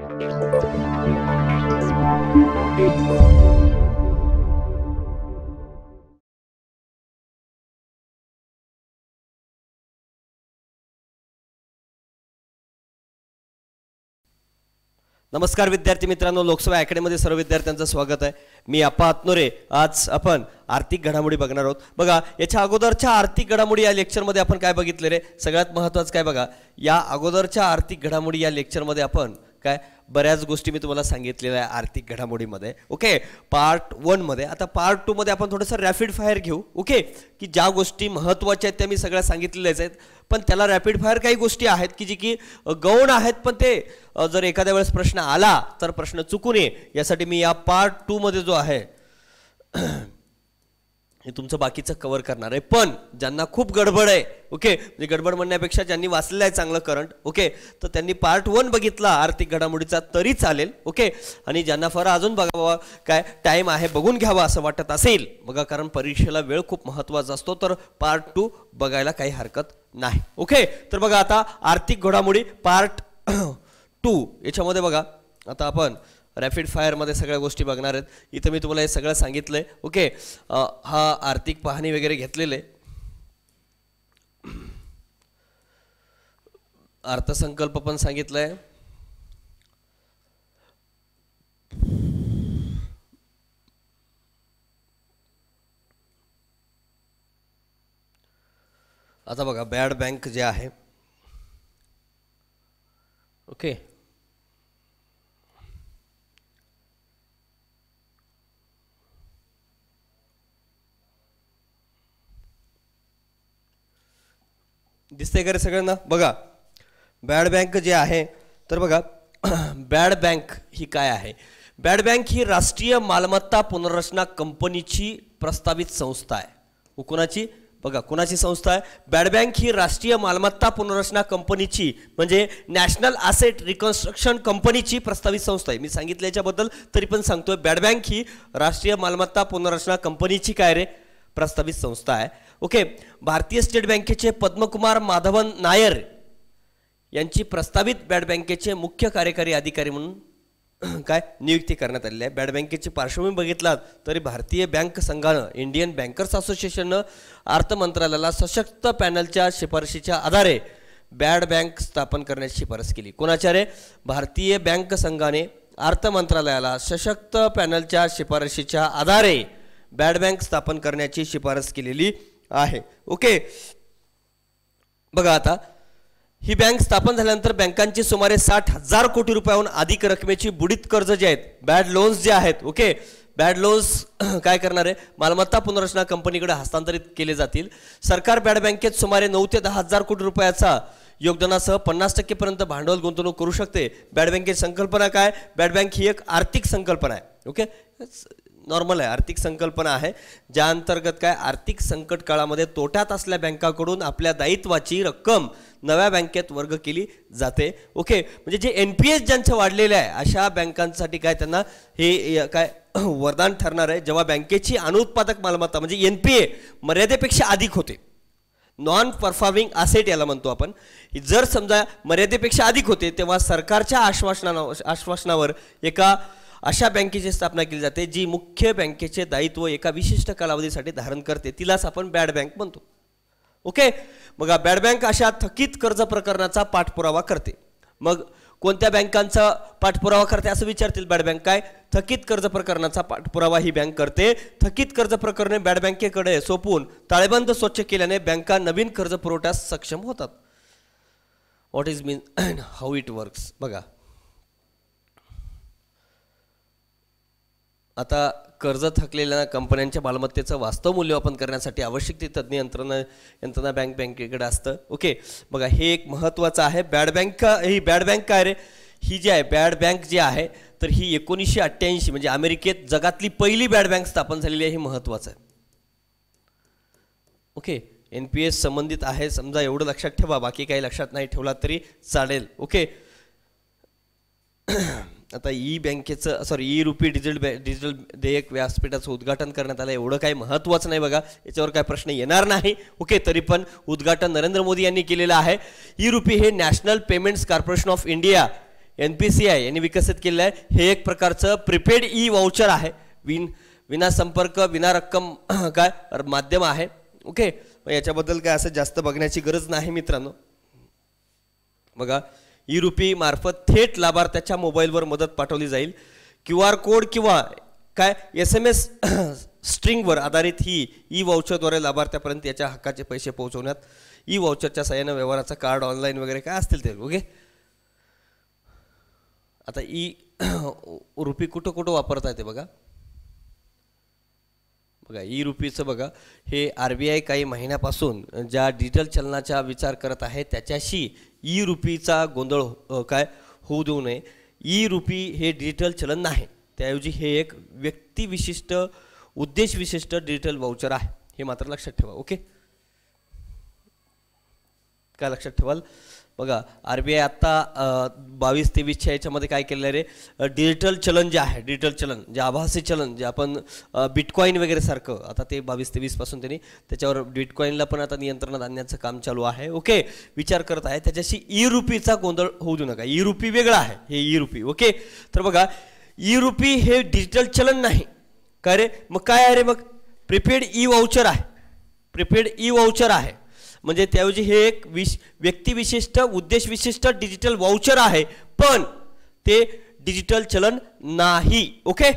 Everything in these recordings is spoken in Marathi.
नमस्कार विद्यार्थी मित्रांनो, लोकसेवा अकॅडमीमध्ये सर्व विद्यार्थ्यांचं स्वागत आहे. मी अप्पा हातनोरे. आज आपण आर्थिक घडामोडी बघणार आहोत. बघा, याच्या अगोदरच्या आर्थिक घडामोडी या लेक्चरमध्ये आपण काय बघितले रे? सगळ्यात महत्त्वाचं काय बघा, या अगोदरच्या आर्थिक घडामोडी या लेक्चरमध्ये आपण काय बऱ्याच गोष्टी मी तुम्हाला सांगितलेल्या आहे आर्थिक घडामोडीमध्ये. ओके, पार्ट 1 मध्ये. आता पार्ट 2 मध्ये आपण थोडंसं रॅपिड फायर घेऊ. ओके, की ज्या गोष्टी महत्त्वाच्या आहेत त्या मी सगळ्या सांगितलेल्याच आहेत, पण त्याला रॅपिड फायर काही गोष्टी आहेत की जी की गौण आहेत, पण ते जर एखाद्या वेळेस प्रश्न आला तर प्रश्न चुकू नये यासाठी मी या पार्ट 2 मध्ये जो आहे हे तुमचं बाकीचं कव्हर करणार आहे. पण ज्यांना खूप गडबड आहे, ओके, म्हणजे गडबड म्हणण्यापेक्षा ज्यांनी वाचलेलं आहे चांगलं करंट, ओके, तर त्यांनी पार्ट 1 बघितला आर्थिक घडामोडीचा तरी चालेल. ओके, आणि ज्यांना फार अजून बघावा काय टाइम आहे बघून घ्यावा असं वाटत असेल बघा, कारण परीक्षेला वेळ खूप महत्त्वाचा असतो, तर पार्ट 2 बघायला काही हरकत नाही. ओके, तर बघा आता आर्थिक घडामोडी पार्ट 2 याच्यामध्ये बघा आता आपण रॅपिड फायरमध्ये सगळ्या गोष्टी बघणार आहेत. इथं मी तुम्हाला हे सगळं सांगितलंय. ओके, हा आर्थिक पाहणी वगैरे घेतलेले, अर्थसंकल्प पण सांगितलंय. आता बघा बॅड बँक जे आहे, ओके, दिसते का रे सगळ्यांना? बघा बॅड बँक जे आहे, तर बघा बॅड बँक ही काय आहे? बॅड बँक ही राष्ट्रीय मालमत्ता पुनर्रचना कंपनीची प्रस्तावित संस्था आहे. कोणाची? बघा कोणाची संस्था आहे? बॅड बँक ही राष्ट्रीय मालमत्ता पुनर्रचना कंपनीची म्हणजे नॅशनल ॲसेट रिकन्स्ट्रक्शन कंपनीची प्रस्तावित संस्था आहे. मी सांगितल्याच्याबद्दल तरी पण सांगतोय, बॅड बँक ही राष्ट्रीय मालमत्ता पुनर्रचना कंपनीची काय रे? प्रस्तावित संस्था आहे. ओके, भारतीय स्टेट बँकेचे पद्मकुमार माधवन नायर यांची प्रस्तावित बॅड बँकेचे मुख्य कार्यकारी अधिकारी म्हणून काय नियुक्ती करण्यात आलेली आहे. बॅड बँकेची पार्श्वभूमी बघितलात तरी भारतीय बँक संघानं, इंडियन बँकर्स असोसिएशननं अर्थ मंत्रालयाला सशक्त पॅनलच्या शिफारशीच्या आधारे बॅड बँक स्थापन करण्याची शिफारस केली. कोणाच्या रे? भारतीय बँक संघाने अर्थ मंत्रालयाला सशक्त पॅनलच्या शिफारशीच्या आधारे बॅड बँक स्थापन करण्याची शिफारस केलेली आहे. ओके, बघा आता ही बँक स्थापन झाल्यानंतर बँकांची सुमारे 60,000 कोटी रुपयाहून अधिक रकमेची बुडीत कर्ज जे आहेत, बॅड लोन्स जे आहेत, ओके, बॅड लोन्स काय करणार आहे? मालमत्ता पुनर्रचना कंपनीकडे हस्तांतरित केले जातील. सरकार बॅड बँकेत सुमारे 9 ते 10,000 कोटी रुपयाचा योगदानासह 50% पर्यंत भांडवल गुंतवणूक करू शकते. बॅड बँकेची संकल्पना काय? बॅड बँक ही एक आर्थिक संकल्पना आहे. ओके, नॉर्मल आहे, आर्थिक संकल्पना आहे, ज्या अंतर्गत काय आर्थिक संकट काळामध्ये तोट्यात असलेल्या बँकाकडून आपल्या दायित्वाची रक्कम नव्या बँकेत वर्ग केली जाते. ओके, म्हणजे जे NPS ज्यांचं वाढलेले आहे अशा बँकांसाठी काय त्यांना हे काय वरदान ठरणार आहे, जेव्हा बँकेची अनुत्पादक मालमत्ता म्हणजे NPA मर्यादेपेक्षा अधिक होते. नॉन परफॉर्मिंग असेट याला म्हणतो आपण. जर समजा मर्यादेपेक्षा अधिक होते तेव्हा सरकारच्या आश्वासनावर एका अशा बँकेची स्थापना केली जाते जी मुख्य बँकेचे दायित्व एका विशिष्ट कालावधीसाठी धारण करते, तिलाच आपण बॅड बँक म्हणतो. ओके, मग बॅड बँक अशा थकीत कर्ज प्रकरणाचा पाठपुरावा करते. मग कोणत्या बँकांचा पाठपुरावा करते असं विचारतील बॅड बँक. काय? थकीत कर्ज प्रकरणाचा पाठपुरावा ही बँक करते. थकीत कर्ज प्रकरणे बॅड बँकेकडे सोपवून ताळेबंद स्वच्छ केल्याने बँका नवीन कर्ज पुरवठ्यास सक्षम होतात. What is mean how it works? बघा आता कर्ज थकलेल्या कंपन्यांच्या मालमत्तेचं वास्तव मूल्यमापन करण्यासाठी आवश्यक ती तज्ञ यंत्रणा बँकेकडे असतं. ओके, बघा हे एक महत्त्वाचं आहे. बॅड बँक ही बॅड बँक काय रे? ही जी आहे बॅड बँक जी आहे तर ही 1988 म्हणजे अमेरिकेत जगातली पहिली बॅड बँक स्थापन झालेली आहे. हे महत्त्वाचं आहे. ओके, NPS संबंधित आहे समजा, एवढं लक्षात ठेवा, बाकी काही लक्षात नाही ठेवला तरी चालेल. ओके, आता बँकेचं रुपी डिजिटल देयक व्यासपीठाचं उद्घाटन करण्यात आलं. एवढं काही महत्त्वाचं नाही बघा, याच्यावर काय प्रश्न येणार नाही. ओके, तरी पण उद्घाटन नरेंद्र मोदी यांनी केलेलं आहे. रुपी हे national payments corporation of India NPCI यांनी विकसित केलेलं आहे. हे एक प्रकारचं प्रीपेड ई वाउचर आहे. विना संपर्क विना रक्कम काय माध्यम आहे. ओके, याच्याबद्दल काय असं जास्त बघण्याची गरज नाही मित्रांनो. बघा, ई रुपी मार्फत थेट लाभार्थ्याच्या मोबाईलवर मदत पाठवली जाईल. QR कोड किंवा काय SMS स्ट्रिंगवर आधारित ही ई वाउचरद्वारे लाभार्थ्यापर्यंत याच्या हक्काचे पैसे पोहोचवण्यात ई वाउचरच्या सहाय्याने व्यवहाराचा कार्ड ऑनलाईन वगैरे काय असतील ते. ओके, आता ई रुपी कुठं कुठं वापरता येते बघा. बघा, ई रुपीचं बघा, हे RBI काही महिन्यापासून ज्या डिजिटल चलनाचा विचार करत आहे त्याच्याशी ई रुपीचा गोंधळ काय होऊ देऊ नये. ई रुपी हे डिजिटल चलन नाही, त्याऐवजी हे एक व्यक्तिविशिष्ट उद्देशविशिष्ट डिजिटल वाउचर आहे. हे मात्र लक्षात ठेवा. ओके, काय लक्षात ठेवाल. बघा, RBI आत्ता 22-23च्या याच्यामध्ये काय केलेलं आहे रे, डिजिटल चलन जे आहे, डिजिटल चलन जे आभासी चलन जे आपण बिटकॉईन वगैरे सारखं, आता ते 22-23 पासून त्यांनी त्याच्यावर बिटकॉईनला पण आता नियंत्रणात आणण्याचं काम चालू आहे. ओके, विचार करत आहे त्याच्याशी ई रुपीचा गोंधळ होऊ देऊ नका. ई रुपी वेगळा आहे, हे ई रुपी. ओके, तर बघा, ई रुपी हे डिजिटल चलन नाही काय रे, मग काय आहे रे, मग प्रीपेड ई वाउचर आहे. प्रीपेड ई वाउचर आहे म्हणजे त्याऐवजी हे एक व्यक्तिविशिष्ट उद्देशविशिष्ट डिजिटल वाउचर आहे, पण ते डिजिटल चलन नाही. ओके,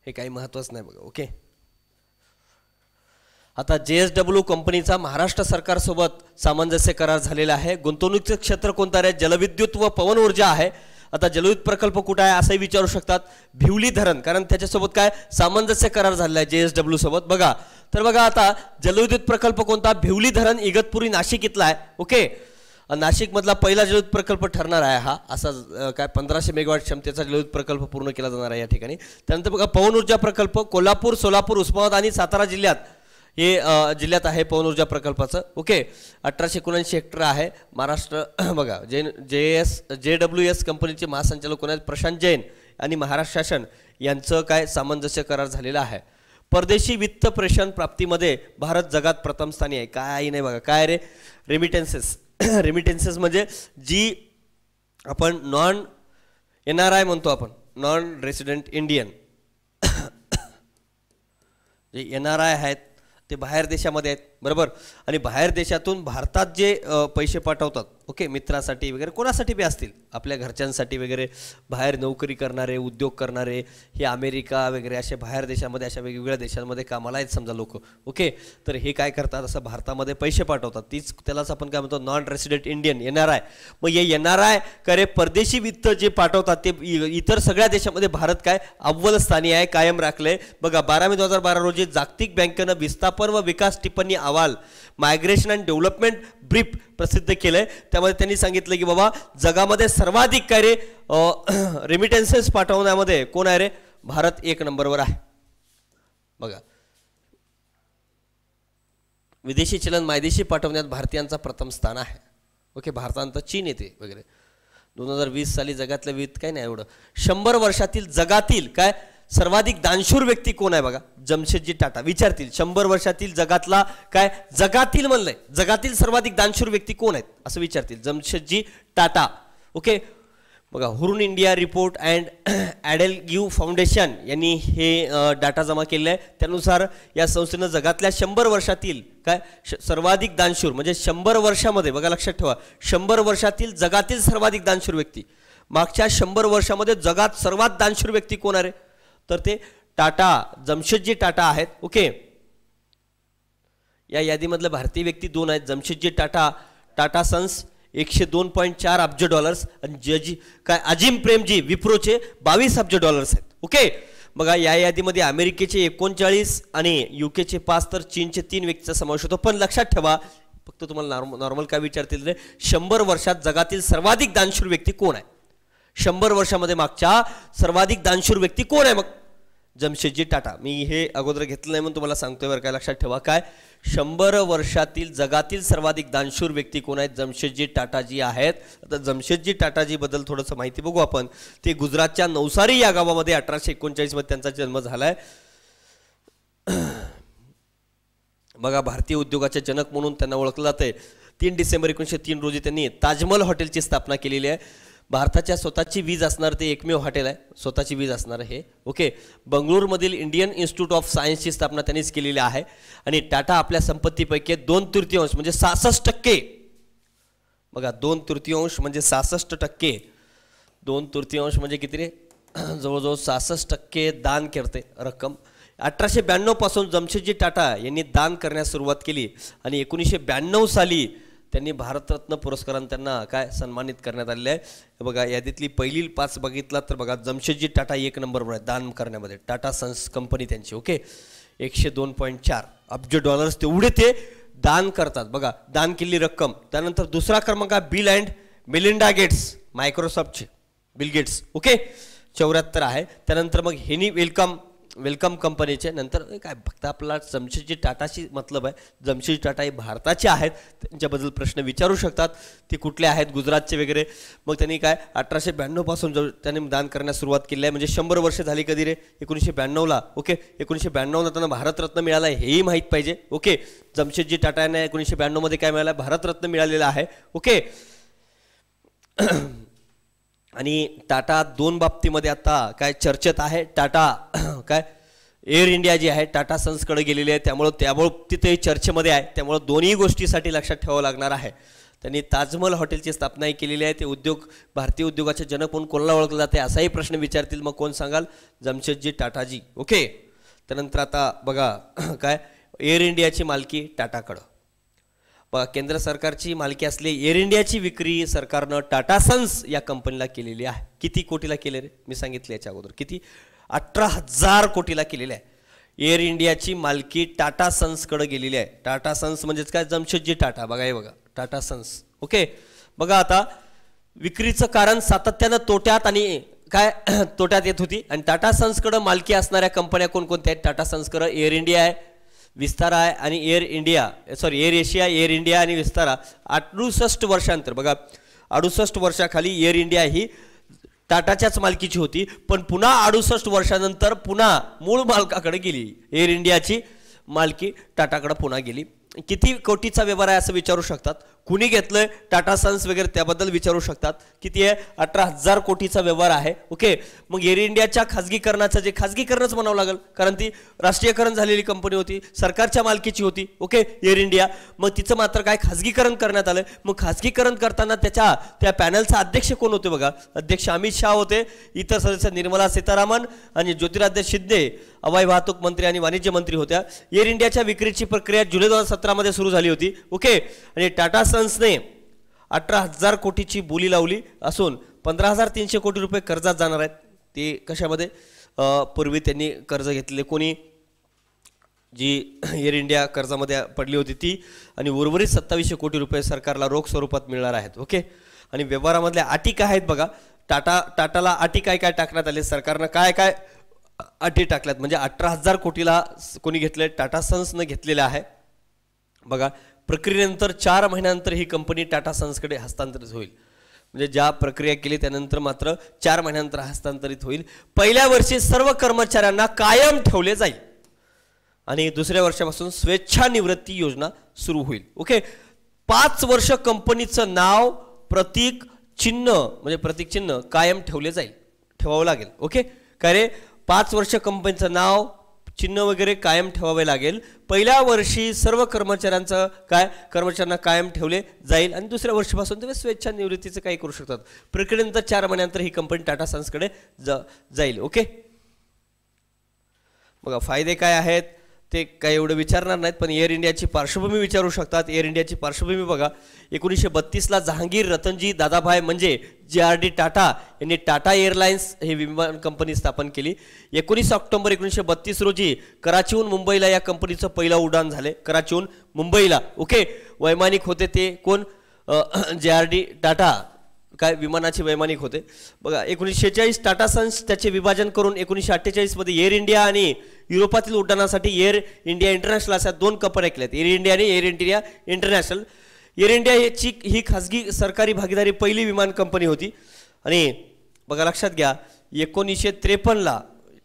हे काही महत्त्वाचं नाही बघा. ओके, आता JSW कंपनीचा महाराष्ट्र सरकारसोबत सामंजस्य करार झालेला आहे. गुंतवणुकीचं क्षेत्र कोणतं आहे, जलविद्युत व पवन ऊर्जा आहे. आता जलविद्युत प्रकल्प कुठं आहे असंही विचारू शकतात. भिवली धरण, कारण त्याच्यासोबत काय सामंजस्य करार झालेला आहे JSW सोबत. बघा, तर बघा आता जलविद्युत प्रकल्प कोणता, भिवली धरण इगतपुरी नाशिक इथला आहे. ओके, नाशिक मधला पहिला जलविद्युत प्रकल्प ठरणार आहे हा. असा काय 1500 मेगावॅट क्षमतेचा जलविद्युत प्रकल्प पूर्ण केला जाणार आहे या ठिकाणी. त्यानंतर बघा, पवन ऊर्जा प्रकल्प कोल्हापूर, सोलापूर, उस्मानाबाद आणि सातारा जिल्ह्यात हे जिल्ह्यात आहे पवन ऊर्जा प्रकल्पाचं. ओके, 1879 हेक्टर आहे. महाराष्ट्र बघा, JWS कंपनीचे महासंचालक कोण आहेत, प्रशांत जैन, आणि महाराष्ट्र शासन यांचं काय सामंजस्य करार झालेला आहे. परदेशी वित्त प्रेषण प्राप्तीमध्ये भारत जगात प्रथम स्थानी आहे. काय नाही बघा, काय रे, रेमिटेन्सेस. रेमिटेन्सेस म्हणजे जी आपण नॉन NRI म्हणतो, आपण नॉन रेसिडेंट इंडियन, जे NRI आहेत ते बाहेर देशामध्ये आहेत बरोबर, आणि बाहेर देशातून भारतात जे पैसे पाठवतात. ओके, मित्रासाठी वगैरे कोणासाठी बी असतील, आपल्या घरच्यांसाठी वगैरे, बाहेर नोकरी करणारे, उद्योग करणारे, हे अमेरिका वगैरे असे बाहेर देशामध्ये अशा वेगवेगळ्या देशांमध्ये कामाला आहेत समजा लोक. ओके, तर हे काय करतात, असं भारतामध्ये पैसे पाठवतात. तीच त्यालाच आपण काय म्हणतो, नॉन रेसिडेंट इंडियन NRI. मग हे NRI करे परदेशी वित्त जे पाठवतात ते इतर सगळ्या देशामध्ये भारत काय अव्वल स्थानी आहे, कायम राखले. बघा, 12 मे 2012 रोजी जागतिक बँकेनं विस्थापन व विकास टिप्पणी अहवाल मायग्रेशन अँड डेव्हलपमेंट ब्रीफ प्रसिद्ध केलंय. त्यामध्ये त्यांनी सांगितलं की बाबा जगामध्ये सर्वाधिक काय रे रेमिटेन्सेस पाठवण्यामध्ये कोण आहे रे, भारत 1 नंबरवर आहे. बघा, विदेशी चलन मायदेशी पाठवण्यात भारतीयांचा प्रथम स्थान आहे. ओके, भारतानंतर चीन येते वगैरे. 2020 साली जगातलं वित्त काय नाही एवढं. 100 वर्षातील जगातील काय सर्वाधिक दानशूर व्यक्ती कोण आहे बघा, जमशेदजी टाटा. विचारतील 100 वर्षातील जगातला काय, जगातील म्हणलंय, जगातील सर्वाधिक दानशूर व्यक्ती कोण आहेत असं विचारतील, जमशेदजी टाटा. ओके, बघा, Hurun India report and EdelGive foundation यांनी हे डाटा जमा केलेला आहे. त्यानुसार या संस्थेनं जगातल्या 100 वर्षातील काय सर्वाधिक दानशूर म्हणजे 100 वर्षामध्ये बघा, लक्षात ठेवा, 100 वर्षातील जगातील सर्वाधिक दानशूर व्यक्ती, मागच्या 100 वर्षामध्ये जगात सर्वात दानशूर व्यक्ती कोण आहे तर ते टाटा, जमशेदजी टाटा आहेत. ओके, या यादीमधले भारतीय व्यक्ती 2 आहेत, जमशेदजी टाटा, टाटा सन्स 102.4 अब्ज डॉलर्स, आणि काय अजिम प्रेमजी विप्रोचे 22 अब्ज डॉलर्स आहेत. ओके, बघा, या यादीमध्ये अमेरिकेचे 39 आणि UKचे 5 तर चीनचे 3 व्यक्तीचा समावेश होतो. पण लक्षात ठेवा, फक्त तुम्हाला नॉर्मल काय विचारतील रे, 100 वर्षात जगातील सर्वाधिक दानशूर व्यक्ती कोण आहे, 100 वर्षामध्ये मागच्या सर्वाधिक दानशूर व्यक्ती कोण आहे, मग जमशेदजी टाटा. मी हे अगोदर घेतलं नाही म्हणून तुम्हाला सांगतोय बरं काय, लक्षात ठेवा, काय 100 वर्षातील जगातील सर्वाधिक दानशूर व्यक्ती कोण आहेत, जमशेदजी टाटाजी आहेत. आता जमशेदजी टाटाजी बद्दल थोडंसं माहिती बघू आपण. ते गुजरातच्या नवसारी या गावामध्ये 1839 मध्ये त्यांचा जन्म झालाय. बघा भारतीय उद्योगाचे जनक म्हणून त्यांना ओळखलं जाते. 3 डिसेंबर 1903 रोजी त्यांनी ताजमहल हॉटेलची स्थापना केलेली आहे. भारताच्या स्वतःची वीज असणार ते एकमेव हॉटेल आहे, स्वतःची वीज असणार हे. ओके. बंगळुरूमधील इंडियन इन्स्टिट्यूट ऑफ सायन्सची स्थापना त्यांनीच केलेली आहे. आणि टाटा आपल्या संपत्तीपैकी 2/3 म्हणजे 66%, बघा 2/3 म्हणजे 66%, 2/3 म्हणजे किती रे, जवळजवळ 66% दान करते रक्कम. 1892 पासून जमशेदजी टाटा यांनी दान करण्यास सुरुवात केली आणि 1992 साली त्यांनी भारतरत्न पुरस्काराने त्यांना काय सन्मानित करण्यात आलेले आहे. बघा यादीतली पहिली 5 बघितला तर बघा जमशेदजी टाटा 1 नंबरवर आहे दान करण्यामध्ये. टाटा सन्स कंपनी त्यांची. ओके. 102.4 अब्ज डॉलर्स तेवढे ते दान करतात. बघा दान केलेली रक्कम. त्यानंतर दुसरा क्रमांक बिल अँड मेलिंडा गेट्स, मायक्रोसॉफ्टचे बिल गेट्स. ओके. 74 आहे. त्यानंतर मग हेनी वेलकम कंपनीचे. नंतर काय फक्त आपला जमशेदजी टाटाशी मतलब आहे. जमशेदजी टाटा हे भारताचे आहेत, त्यांच्याबद्दल प्रश्न विचारू शकतात. ते कुठले आहेत, गुजरातचे वगैरे. मग त्यांनी काय 1892 पासून त्यांनी दान करण्यास सुरुवात केली आहे. म्हणजे 100 वर्ष झाली कधी रे, 1992ला. ओके. 1992ला त्यांना भारतरत्न मिळाला आहे हेही माहीत पाहिजे. ओके. जमशेदजी टाटा यांना 1992 मध्ये काय मिळालं, भारतरत्न मिळालेलं आहे. ओके. आणि टाटा 2 बाबतीमध्ये आता काय चर्चेत आहे. टाटा काय एअर इंडिया जी आहे टाटा सन्सकडे गेलेली आहे, त्यामुळे तिथे चर्चेमध्ये आहे. त्यामुळे दोन्ही गोष्टीसाठी लक्षात ठेवावं लागणार आहे. त्यांनी ताजमहल हॉटेलची स्थापनाही केलेली आहे. ते भारतीय उद्योगाचे जनक म्हणून कोणाला ओळखलं जाते असाही प्रश्न विचारतील. मग कोण सांगाल, जमशेदजी टाटाजी. ओके. त्यानंतर आता बघा काय एअर इंडियाची मालकी टाटाकडं. बघा केंद्र सरकारची मालकी असली एअर इंडियाची विक्री सरकारनं टाटा सन्स या कंपनीला केलेली आहे. किती कोटीला केले रे, मी सांगितले याच्या अगोदर किती, 18,000 कोटीला केलेली आहे. एअर इंडियाची मालकी टाटा सन्सकडे गेलेली आहे. टाटा सन्स म्हणजेच काय, जमशेदजी टाटा. बघा हे बघा टाटा सन्स. ओके. बघा आता विक्रीचं कारण सातत्यानं तोट्यात आणि काय तोट्यात येत होती. आणि टाटा सन्सकडे मालकी असणाऱ्या कंपन्या कोणकोणत्या आहेत, टाटा सन्सकडे एअर इंडिया आहे, विस्तारा आहे आणि एअर एशिया, एअर इंडिया आणि विस्तारा. 68 वर्षांतर बघा 68 वर्षाखाली एअर इंडिया ही टाटाच्याच मालकीची होती, पण पुन्हा 68 वर्षानंतर पुन्हा मूळ मालकाकडे गेली. एअर इंडियाची मालकी टाटाकडे पुन्हा गेली. किती कोटीचा व्यवहार आहे असं विचारू शकतात. कुणी घेतलंय टाटा सन्स वगैरे त्याबद्दल विचारू शकतात. किती आहे, 18,000 कोटीचा व्यवहार आहे. ओके. मग एअर इंडियाच्या खाजगीकरणाचं जे खाजगीकरणच म्हणावं लागेल, कारण ती राष्ट्रीयकरण झालेली कंपनी होती, सरकारच्या मालकीची होती. ओके. Air India. मग तिचं मात्र काय खाजगीकरण करण्यात आलं. मग खाजगीकरण करताना त्या पॅनलचा अध्यक्ष कोण होते, बघा अध्यक्ष अमित शहा होते, इतर सदस्य निर्मला सीतारामन आणि ज्योतिरादित्य शिंदे हवाई वाहतूक मंत्री आणि वाणिज्य मंत्री होत्या. एअर इंडियाच्या विक्रीची प्रक्रिया जुलै 2017 मध्ये सुरू झाली होती. ओके. आणि टाटा सन्सने 18,000 कोटीची बोली लावली असून 15,300 कोटी रुपये कर्जात जाणार आहेत. ते कशामध्ये, पूर्वी त्यांनी कर्ज घेतलेले कोणी, जी एअर इंडिया कर्जामध्ये पडली होती ती, आणि उर्वरित 2700 कोटी रुपये सरकारला रोख स्वरूपात मिळणार आहेत. ओके. आणि व्यवहारामधल्या अटी काय आहेत बघा. टाटाला अटी काय काय टाकण्यात आले, सरकारनं काय काय अटी टाकल्यात. म्हणजे 18,000 कोटीला कोणी घेतले, टाटा सन्सनं घेतलेलं आहे. बघा प्रक्रियेनंतर 4 महिन्यानंतर ही कंपनी टाटा सन्सकडे हस्तांतरित होईल. म्हणजे ज्या प्रक्रिया केली त्यानंतर मात्र 4 महिन्यानंतर हस्तांतरित होईल. पहिल्या वर्षी सर्व कर्मचाऱ्यांना कायम ठेवले जाईल आणि दुसऱ्या वर्षापासून स्वेच्छानिवृत्ती योजना सुरू होईल. ओके. 5 वर्ष कंपनीचं नाव, प्रतीक चिन्ह म्हणजे प्रतीक चिन्ह कायम ठेवले जाईल, ठेवावं लागेल. ओके. काय रे, 5 वर्ष कंपनीचं नाव, चिन्ह वगैरे कायम ठेवावे लागेल. पहिल्या वर्षी सर्व कर्मचाऱ्यांना कायम ठेवले जाईल आणि दुसऱ्या वर्षापासून तुम्ही स्वेच्छा निवृत्तीचं काही करू शकतात. प्रक्रियेनंतर 4 महिन्यानंतर ही कंपनी टाटा सन्सकडे जाईल. ओके. बघा फायदे काय आहेत ते काही एवढं विचारणार नाहीत, पण एअर इंडियाची पार्श्वभूमी विचारू शकतात. एअर इंडियाची पार्श्वभूमी बघा. 1932ला जहांगीर रतनजी दादाभाई म्हणजे JRD टाटा यांनी टाटा एअरलाइन्स हे विमान कंपनी स्थापन केली. 19 ऑक्टोबर 1932 रोजी कराचीहून मुंबईला या कंपनीचं पहिलं उड्डाण झाले. कराचीहून मुंबईला. ओके. वैमानिक होते ते कोण, JRD टाटा, काय विमानाचे वैमानिक होते. बघा 1946 टाटा सन्स त्याचे विभाजन करून 1948 मध्ये एअर इंडिया आणि युरोपातील उड्डाणासाठी एअर इंडिया इंटरनॅशनल अशा 2 कंपन्या केल्यात, एअर इंडिया आणि Air India International. Air India ही खाजगी सरकारी भागीदारी पहिली विमान कंपनी होती. आणि बघा लक्षात घ्या 1953ला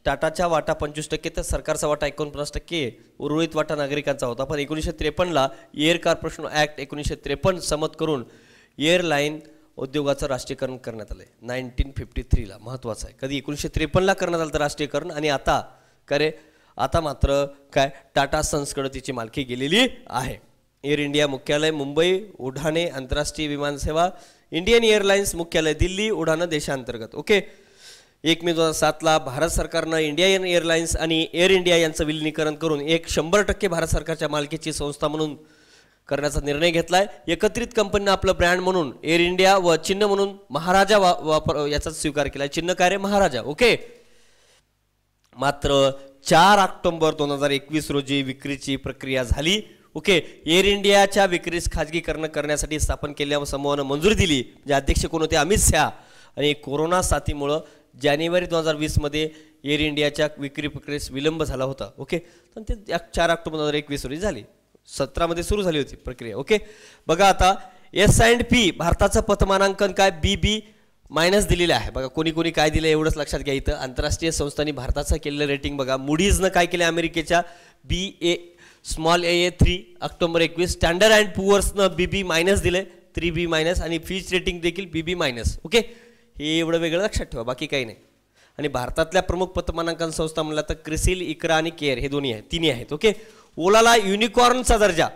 टाटाच्या वाटा 25%, तर सरकारचा वाटा 49%, उर्वरित वाटा नागरिकांचा होता. पण 1953ला एअर कॉर्पोरेशन ॲक्ट 1953 संमत करून एअरलाईन उद्योगाचं राष्ट्रीयकरण करण्यात आलं आहे 1953ला. महत्त्वाचं आहे, कधी 1953ला करण्यात आलं तर राष्ट्रीयकरण, आणि आता करे आता मात्र काय टाटा सन्सकडे तिची मालकी गेलेली आहे. एअर इंडिया मुख्यालय मुंबई, उड्डाणे आंतरराष्ट्रीय विमानसेवा, इंडियन एअरलाइन्स मुख्यालय दिल्ली, उड्डाणं देशांतर्गत. ओके. 1 मे 2007ला भारत सरकारनं इंडियन एअरलाइन्स आणि एअर इंडिया यांचं विलिनीकरण करून एक 100% भारत सरकारच्या मालकीची संस्था म्हणून करण्याचा निर्णय घेतलाय. एकत्रित कंपनीनं आपलं ब्रँड म्हणून एअर इंडिया व चिन्ह म्हणून महाराजा वापर याचा स्वीकार केलाय. चिन्ह काय रे? महाराजा. ओके. मात्र 4 ऑक्टोबर 2021 रोजी विक्रीची प्रक्रिया झाली. ओके. एअर इंडियाच्या विक्रीस खाजगीकरण करण्यासाठी स्थापन केलेल्या समूहानं मंजुरी दिली. जे अध्यक्ष कोण होते? अमित शहा. आणि कोरोना साथीमुळं जानेवारी 2020मध्ये एअर इंडियाच्या विक्री प्रक्रियेस विलंब झाला होता. ओके. तर ते 4 ऑक्टोबर 2021 रोजी झाली. 17मध्ये सुरू झाली होती प्रक्रिया. ओके. बघा आता S&P भारताचं पतमानांकन काय? BB- दिलेलं आहे. बघा कोणी कोणी काय दिलं एवढंच लक्षात घ्या. इथं आंतरराष्ट्रीय संस्थांनी भारताचं केलेलं रेटिंग बघा. मुडीजनं काय केलं? अमेरिकेच्या BA 3 ऑक्टोबर 21. स्टँडर्ड अँड पुअर्सनं BB- दिले 3B- आणि फिच रेटिंग देखील BB-. ओके. हे एवढं वेगळं लक्षात ठेवा, बाकी काही नाही. आणि भारतातल्या प्रमुख पतमानांकन संस्था म्हणला तर क्रिसिल, इक्रा आणि केअर हे दोन्ही आहेत, तिन्ही आहेत. ओके. ओलाला युनिकॉर्नचा दर्जा.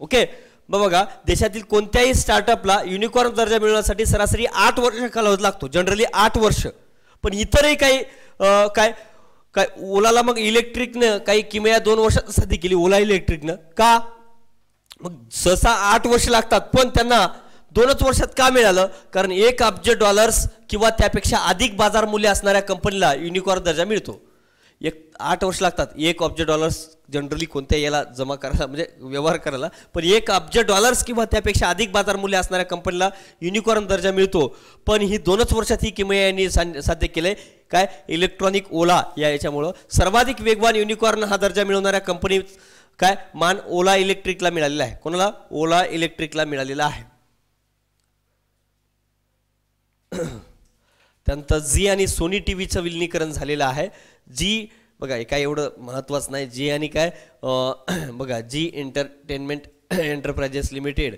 ओके. बघा देशातील कोणत्याही स्टार्टअपला युनिकॉर्न दर्जा मिळवण्यासाठी सरासरी 8 वर्ष कालावधी लागतो, जनरली 8 वर्ष. पण इतरही काही काय काय ओलाला मग इलेक्ट्रिकनं काही किमया 2 वर्षात साधी केली ओला इलेक्ट्रिकनं. का? मग सहसा 8 वर्ष लागतात, पण त्यांना 2च वर्षात का मिळालं? कारण $1 अब्ज किंवा त्यापेक्षा अधिक बाजार मूल्य असणाऱ्या कंपनीला युनिकॉर्न दर्जा मिळतो. 8 वर्ष लागतात $1 अब्ज जनरली कोणत्या याला जमा करायला, म्हणजे व्यवहार करायला. पण $1 अब्ज किंवा त्यापेक्षा अधिक बाजार मूल्य असणाऱ्या कंपनीला युनिकॉर्न दर्जा मिळतो. पण ही 2च वर्षात ही किमया यांनी साध्य केले. काय? इलेक्ट्रॉनिक ओला या याच्यामुळं सर्वाधिक वेगवान युनिकॉर्न हा दर्जा मिळवणाऱ्या कंपनी काय मान ओला इलेक्ट्रिकला मिळालेला आहे. कोणाला? ओला इलेक्ट्रिकला मिळालेला आहे. त्यानंतर झी आणि सोनी टीव्हीचं विलिनीकरण झालेलं आहे. जी बघा काय एवढं महत्त्वाचं नाही. जी आणि काय बघा जी एंटरटेनमेंट एंटरप्राइजेस लिमिटेड,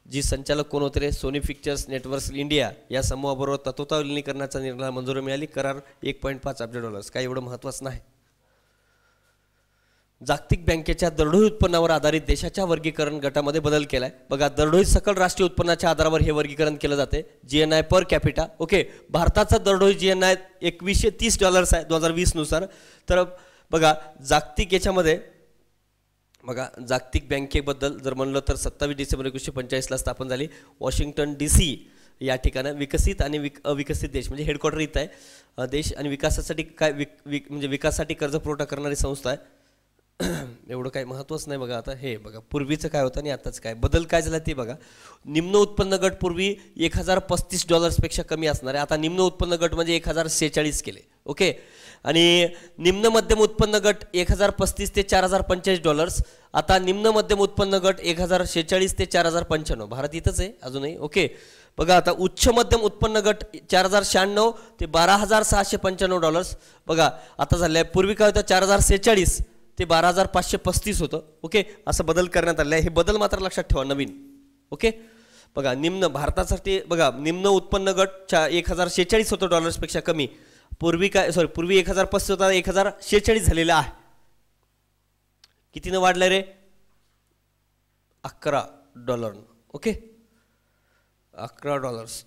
जी संचालक कोण होते रे? सोनी पिक्चर्स नेटवर्क्स इंडिया या समूहाबरोबर तत्वता विलिनीकरणाचा निर्णय मंजुरी मिळाली. करार $1.5 अब्ज. काय एवढं महत्त्वाचं नाही. जागतिक बँकेच्या दरडोई उत्पन्नावर आधारित देशाच्या वर्गीकरण गटामध्ये बदल केलाय. बघा दरडोई सकल राष्ट्रीय उत्पन्नाच्या आधारावर हे वर्गीकरण केलं जाते. GNI per capita. ओके. भारताचा दरडोई GNI $2130 आहे 2020 नुसार. तर बघा जागतिक याच्यामध्ये बघा जागतिक बँकेबद्दल जर म्हणलं तर 27 डिसेंबर 1945ला स्थापन झाली. वॉशिंग्टन DC या ठिकाणी विकसित आणि अविकसित देश म्हणजे हेडक्वार्टर इथं आहे. देश आणि विकासासाठी काय म्हणजे विकासासाठी कर्ज पुरवठा करणारी संस्था आहे. एवढं काही महत्त्वच नाही. बघा आता हे बघा पूर्वीचं काय होतं आणि आताच काय बदल काय झाला ते बघा. निम्न उत्पन्न गट पूर्वी $1035 पेक्षा कमी असणार आहे, आता निम्न उत्पन्न गट म्हणजे 1046 केले. ओके. आणि निम्न मध्यम उत्पन्न गट 1035 ते $4045. आता निम्न मध्यम उत्पन्न गट 1046 ते $4095. भारत इथंच आहे अजूनही. ओके. बघा आता उच्च मध्यम उत्पन्न गट 4096 ते $12695. बघा आता झालं आहे. पूर्वी काय होतं? 4046 ते 12535 होतं. ओके. असं बदल करण्यात आले आहे. हे बदल मात्र लक्षात ठेवा नवीन. ओके. बघा निम्न भारतासाठी बघा निम्न उत्पन्न गट 1046 होतं डॉलर्सपेक्षा कमी. पूर्वी काय पूर्वी 1035 होता 1046 झालेला आहे. कितीनं वाढलं रे? $11. ओके. $11.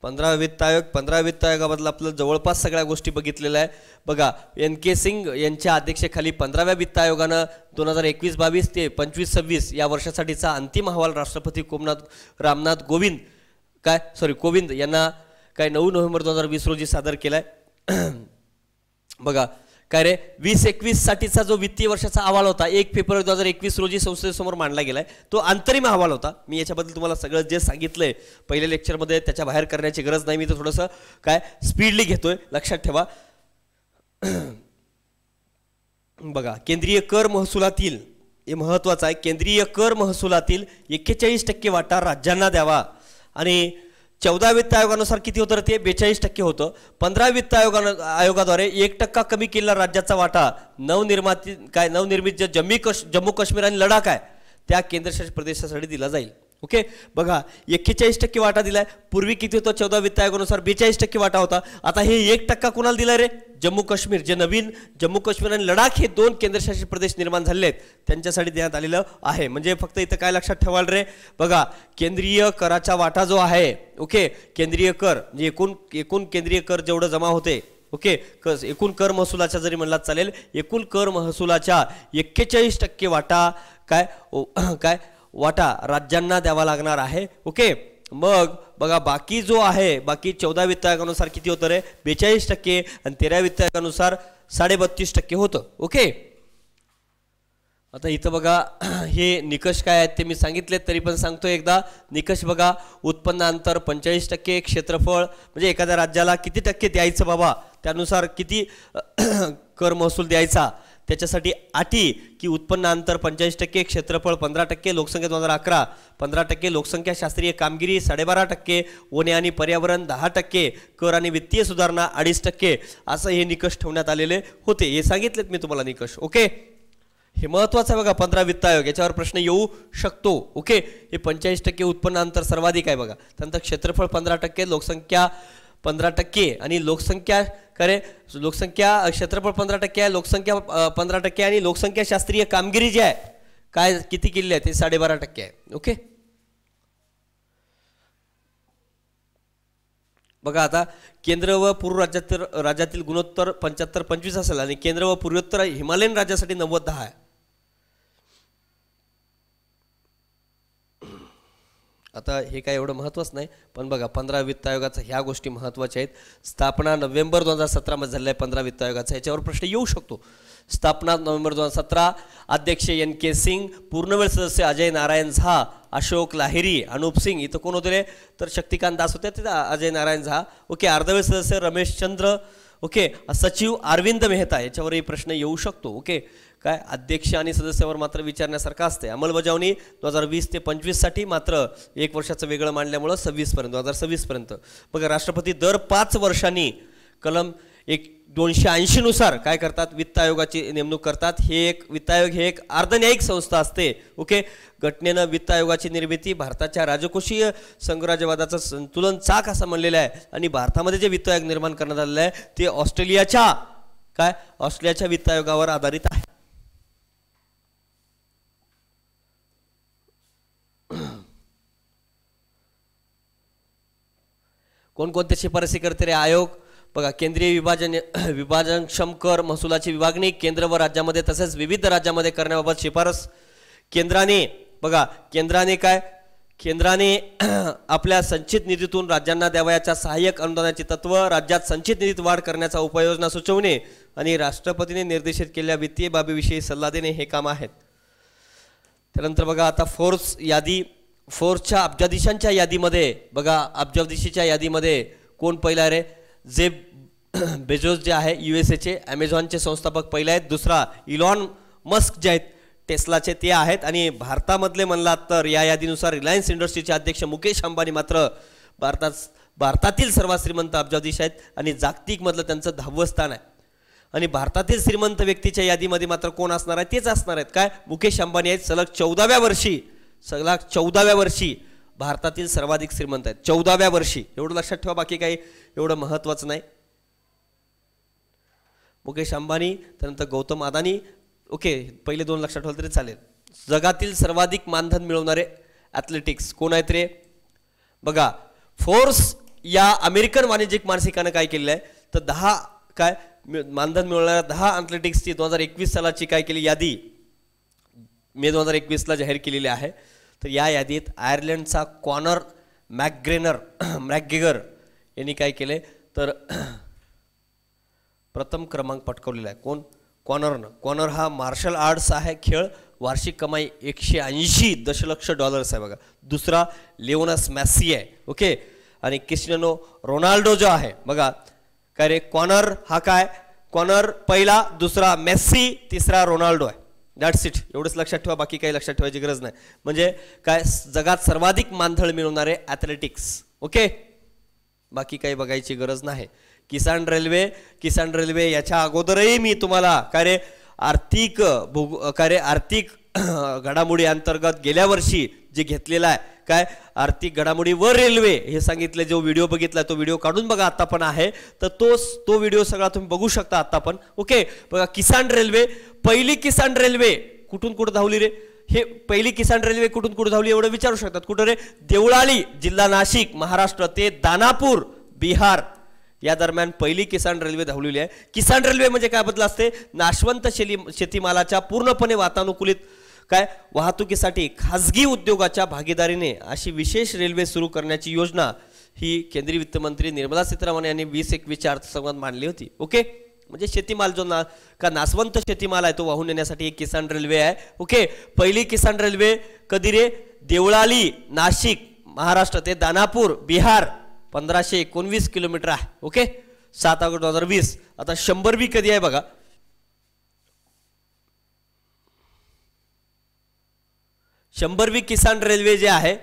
15 वित्त आयोग. 15 वित्त आयोगाबद्दल आपलं जवळपास सगळ्या गोष्टी बघितलेल्या आहे. बघा NK सिंग यांच्या अध्यक्षतेखाली 15व्या वित्त आयोगानं 2021-22 ते 25-26 या वर्षासाठीचा अंतिम अहवाल राष्ट्रपती रामनाथ कोविंद यांना काय 9 नोव्हेंबर 2020 रोजी सादर केलाय. बघा काय रे 2021 साठीचा जो वित्तीय वर्षाचा अहवाल होता 1 फेब्रुवारी 2021 रोजी संसदेसमोर मांडला गेलाय. तो अंतरिम अहवाल होता. मी याच्याबद्दल तुम्हाला सगळं जे सांगितलंय पहिल्या लेक्चरमध्ये त्याच्या बाहेर करण्याची गरज नाही. मी तर थोडंसं काय स्पीडली घेतोय, लक्षात ठेवा. बघा केंद्रीय कर महसुलातील हे महत्त्वाचं आहे. केंद्रीय कर महसुलातील 41% वाटा राज्यांना द्यावा आणि 14 वित्त आयोगानुसार किती होतं ते 42% होतं. 15 वित्त आयोगाद्वारे 1% कमी केलेला राज्याचा वाटा नवनिर्मित जे जम्मू काश्मीर आणि लडाख आहे त्या केंद्रशासित प्रदेशासाठी दिला जाईल. ओके, बघा 41% वाटा दिलाय. पूर्वी किती होतं 14 वित्त आयोगानुसार 42% वाटा होता. आता हे 1% कुणाला दिलाय रे? जम्मू काश्मीर, जे नवीन जम्मू काश्मीर आणि लडाख हे 2 केंद्रशासित प्रदेश निर्माण झालेले आहेत त्यांच्यासाठी देण्यात आलेलं आहे. म्हणजे फक्त इथं काय लक्षात ठेवाल रे, बघा केंद्रीय कराचा वाटा जो आहे, ओके, केंद्रीय कर म्हणजे एकूण केंद्रीय कर जेवढं जमा होते, ओके, एकूण कर महसुलाच्या जरी म्हणलात चालेल, एकूण कर महसुलाच्या 41% वाटा काय वाटा राज्यांना द्यावा लागणार आहे. ओके, मग बघा बाकी जो आहे, बाकी 14 वित्त आयोगानुसार किती होतं रे? 42% आणि 13 वित्त आयोगानुसार 32.5% होतं. ओके, आता इथं बघा हे निकष काय आहेत ते मी सांगितले तरी पण सांगतो एकदा. निकष बघा, उत्पन्नांतर 45%, क्षेत्रफळ म्हणजे एखाद्या राज्याला किती टक्के द्यायचं बाबा त्यानुसार किती कर महसूल द्यायचा, त्याच्यासाठी अटी की उत्पन्नांतर 45%, क्षेत्रफळ 15%, लोकसंख्या 2011 15%, लोकसंख्या शास्त्रीय कामगिरी 12.5%, वने आणि पर्यावरण 10%, कर आणि वित्तीय सुधारणा 2.5%, असं हे निकष ठेवण्यात आलेले होते. हे सांगितलेत मी तुम्हाला निकष. ओके, हे महत्वाचं आहे बघा. 15 वित्त आयोग याच्यावर प्रश्न येऊ शकतो. ओके, हे 45% उत्पन्नांतर सर्वाधिक आहे बघा. त्यानंतर क्षेत्रफळ 15%, लोकसंख्या 15% आणि लोकसंख्या क्षेत्रफळ 15% आहे, लोकसंख्या 15% आणि लोकसंख्या शास्त्रीय कामगिरी जी आहे काय किती केली आहे ते 12.5% आहे. ओके, बघा आता केंद्र व पूर्व राज्यातील गुणोत्तर 75-25 असेल आणि केंद्र व पूर्वोत्तर हिमालयन राज्यासाठी 90-10 आहे. आता हे काय एवढं महत्त्वाचं नाही, पण बघा 15 वित्त आयोगाचा ह्या गोष्टी महत्त्वाच्या आहेत. स्थापना नोव्हेंबर 2017 मध्ये झालेला आहे 15 वित्त आयोगाचा, याच्यावर प्रश्न येऊ शकतो. स्थापना नोव्हेंबर 2017, अध्यक्ष NK सिंग, पूर्णवेळ सदस्य अजय नारायण झा, अशोक लाहिरी, अनुप सिंग. इथं कोण होते रे? तर शक्तिकांत दास होते, तिथं अजय नारायण झा. ओके, अर्धवेळ सदस्य रमेश चंद्र. ओके, सचिव अरविंद मेहता, याच्यावरही प्रश्न येऊ शकतो. ओके, काय अध्यक्ष आणि सदस्यावर मात्र विचारण्यासारखं असते. अंमलबजावणी 2020 ते 25 साठी मात्र 1 वर्षाचं वेगळं मांडल्यामुळं 2026 पर्यंत. बघा राष्ट्रपती दर 5 वर्षांनी कलम 280 नुसार काय करतात? वित्त आयोगाची नेमणूक करतात. हे एक वित्त आयोग हे एक अर्धन्यायिक संस्था असते. ओके, घटनेनं वित्त आयोगाची निर्मिती भारताच्या राजकोषीय संघराज्यवादाचं संतुलन चाक असं म्हणलेलं आहे. आणि भारतामध्ये जे वित्त आयोग निर्माण करण्यात आलेलं आहे ते ऑस्ट्रेलियाच्या वित्त आयोगावर आधारित आहे. कोणकोणते शिफारसी करते रे आयोग? बघा केंद्रीय विभाजनक्षम कर महसुलाची विभागणी केंद्र व राज्यामध्ये तसेच विविध राज्यामध्ये करण्याबाबत शिफारस. केंद्राने आपल्या संचित निधीतून राज्यांना द्यावयाच्या सहाय्यक अनुदानाची तत्व, राज्यात संचित निधीत वाढ करण्याचा उपाययोजना सुचवणे आणि राष्ट्रपतीने निर्देशित केलेल्या वित्तीय बाबीविषयी सल्ला देणे हे काम आहेत. त्यानंतर बघा आता फोर्सच्या अब्जाधीशांच्या यादीमध्ये बघा अब्जाधीशीच्या यादीमध्ये कोण पहिला रे? जेफ बेझोस जे आहे USA ॲमेझॉनचे संस्थापक पहिला आहेत. दुसरा इलॉन मस्क जे आहेत टेस्लाचे ते आहेत. आणि भारतामधले म्हणलात तर या यादीनुसार रिलायन्स इंडस्ट्रीचे अध्यक्ष मुकेश अंबानी मात्र भारतातील सर्वात श्रीमंत अब्जाधीश आहेत आणि जागतिक मधलं त्यांचं 10वं स्थान आहे. आणि भारतातील श्रीमंत व्यक्तीच्या यादीमध्ये मात्र कोण असणार आहे? तेच असणार आहेत काय? मुकेश अंबानी आहेत. सलग 14व्या वर्षी भारतातील सर्वाधिक श्रीमंत आहेत. 14व्या वर्षी, एवढं लक्षात ठेवा, बाकी काही एवढं महत्त्वाचं नाही. मुकेश अंबानी, त्यानंतर गौतम अदानी. ओके, पहिले 2 लक्षात ठेवलं तरी चालेल. जगातील सर्वाधिक मानधन मिळवणारे ॲथलेटिक्स कोण आहेत रे? बघा फोर्स या अमेरिकन वाणिज्यिक मासिकानं काय केलेलं आहे तर 10 मानधन मिळवणाऱ्या 10 ॲथलेटिक्सची 2021 सालाची काय केली यादी मे 2021ला जाहीर केलेली आहे. तर या यादीत आयर्लंडचा कॉनर मॅकग्रेगर यांनी काय केले तर प्रथम क्रमांक पटकावलेला आहे. कोण? कॉनर हा मार्शल आर्ट्स आहे खेळ. वार्षिक कमाई $180 दशलक्ष आहे बघा. दुसरा लिओनस मॅसी आहे. ओके, आणि क्रिस्टियानो रोनाल्डो जो आहे बघा काय रे? कॉनर पहिला, दुसरा मेस्सी, तिसरा रोनाल्डो आहे. That's it. एवढंच लक्षात ठेवा, बाकी काही लक्षात ठेवायची गरज नाही. म्हणजे काय जगात सर्वाधिक मानधन मिळवणारे ॲथलेटिक्स. ओके, बाकी काही बघायची गरज नाही. किसान रेल्वे याच्या अगोदरही मी तुम्हाला आर्थिक घडामोडी अंतर्गत गेल्या वर्षी जे घेतलेला आहे आर्थिक घडामोडी व रेल्वे हे सांगितले. जो व्हिडिओ बघितला तो व्हिडिओ काढून बघा, आता पण आहे तर तो व्हिडिओ सगळा तुम्ही बघू शकता आता पण. ओके बघा, किसान रेल्वे, पहिली किसान रेल्वे कुठून कुठं धावली रे, हे पहिली किसान रेल्वे कुठून कुठं धावली एवढं विचारू शकतात. कुठं रे, देवळाली जिल्हा नाशिक महाराष्ट्र ते दानापूर बिहार या दरम्यान पहिली किसान रेल्वे धावलेली आहे. किसान रेल्वे म्हणजे काय बदल असते, नाशवंत शेतीमालाच्या पूर्णपणे वातानुकूलित वाहतुकीसाठी खासगी उद्योगाच्या भागीदारीने अशी विशेष रेल्वे सुरू करण्याची योजना ही केंद्रीय वित्तमंत्री निर्मला सीतारामन यांनी 2021च्या अर्थसंकल्पात मांडली होती. ओके, म्हणजे शेतीमाल जो नासवंत शेतीमाल आहे तो वाहून नेण्यासाठी एक किसान रेल्वे आहे. ओके, पहिली किसान रेल्वे कधी रे, देवळाली नाशिक महाराष्ट्र ते दानापूर बिहार 1519 किलोमीटर आहे. Okay, 7 August 2020. आता 100वी कधी आहे बघा, 100वी किसान रेल्वे जे आहे